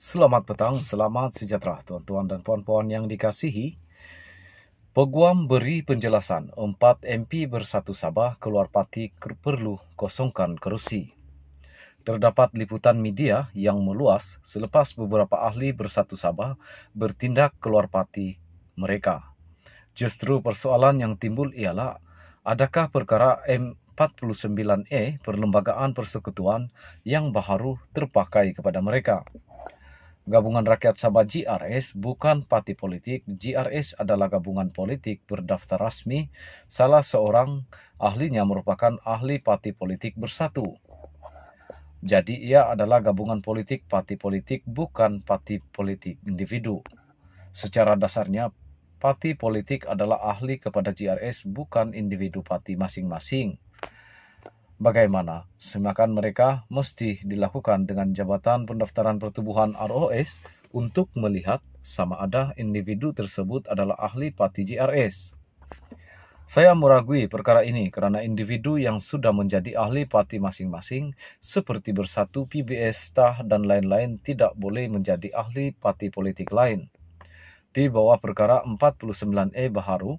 Selamat petang, selamat sejahtera tuan-tuan dan puan-puan yang dikasihi. Peguam beri penjelasan 4 MP bersatu Sabah keluar parti perlu kosongkan kerusi. Terdapat liputan media yang meluas selepas beberapa ahli bersatu Sabah bertindak keluar parti mereka. Justru persoalan yang timbul ialah, adakah perkara M49E Perlembagaan Persekutuan yang baharu terpakai kepada mereka? Gabungan Rakyat Sabah GRS bukan parti politik. GRS adalah gabungan politik berdaftar rasmi. Salah seorang ahlinya merupakan ahli parti politik bersatu. Jadi ia adalah gabungan politik parti politik, bukan parti politik individu. Secara dasarnya, parti politik adalah ahli kepada GRS, bukan individu parti masing-masing. Bagaimana? Semakan mereka mesti dilakukan dengan Jabatan Pendaftaran Pertubuhan ROS untuk melihat sama ada individu tersebut adalah ahli parti GRS. Saya meragui perkara ini kerana individu yang sudah menjadi ahli parti masing-masing seperti Bersatu, PBS, TAH dan lain-lain tidak boleh menjadi ahli parti politik lain. Di bawah perkara 49E baharu,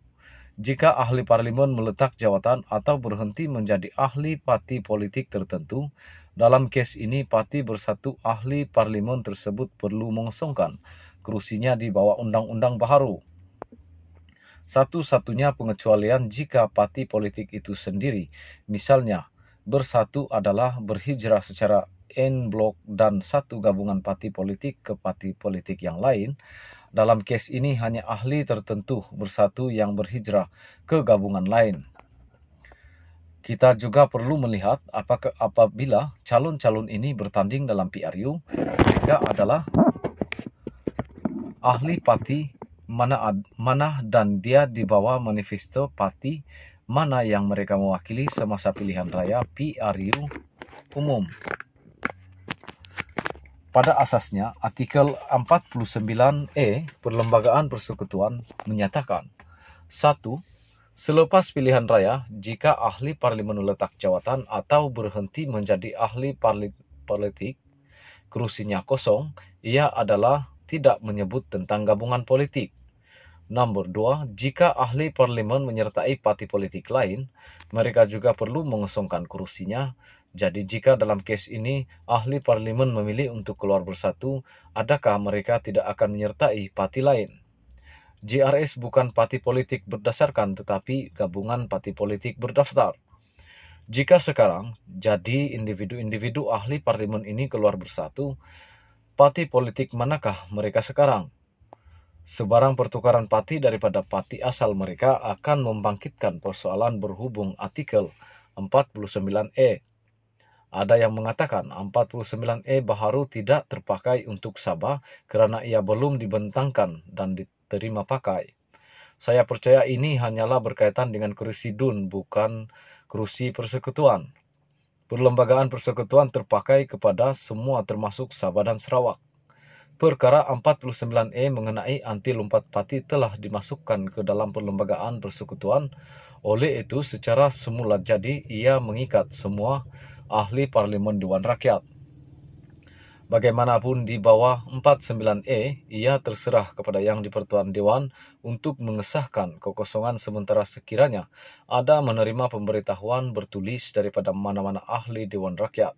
jika ahli parlimen meletak jawatan atau berhenti menjadi ahli parti politik tertentu, dalam kes ini parti bersatu ahli parlimen tersebut perlu mengosongkan kerusinya di bawah undang-undang baharu. Satu-satunya pengecualian jika parti politik itu sendiri, misalnya bersatu adalah berhijrah secara en blok dan satu gabungan parti politik ke parti politik yang lain. Dalam kes ini hanya ahli tertentu bersatu yang berhijrah ke gabungan lain. Kita juga perlu melihat apabila calon-calon ini bertanding dalam PRU, mereka adalah ahli parti mana dan dia di bawah manifesto parti mana yang mereka mewakili semasa pilihan raya PRU umum. Pada asasnya, artikel 49E Perlembagaan Persekutuan menyatakan, 1. Selepas pilihan raya, jika ahli parlimen meletak jawatan atau berhenti menjadi ahli politik, kerusinya kosong, ia adalah tidak menyebut tentang gabungan politik. Nombor 2, jika ahli parlimen menyertai parti politik lain, mereka juga perlu mengosongkan kerusinya. Jadi jika dalam kes ini ahli parlimen memilih untuk keluar bersatu, adakah mereka tidak akan menyertai parti lain? GRS bukan parti politik berdasarkan tetapi gabungan parti politik berdaftar. Jika sekarang jadi individu-individu ahli parlimen ini keluar bersatu, parti politik manakah mereka sekarang? Sebarang pertukaran parti daripada parti asal mereka akan membangkitkan persoalan berhubung artikel 49E. Ada yang mengatakan 49E baharu tidak terpakai untuk Sabah kerana ia belum dibentangkan dan diterima pakai. Saya percaya ini hanyalah berkaitan dengan kerusi DUN, bukan kerusi persekutuan. Perlembagaan persekutuan terpakai kepada semua termasuk Sabah dan Sarawak. Perkara 49E mengenai anti lompat parti telah dimasukkan ke dalam Perlembagaan Persekutuan. Oleh itu, secara semula jadi ia mengikat semua ahli parlimen Dewan Rakyat. Bagaimanapun di bawah 49E, ia terserah kepada Yang di-Pertuan Dewan untuk mengesahkan kekosongan sementara sekiranya ada menerima pemberitahuan bertulis daripada mana-mana ahli Dewan Rakyat.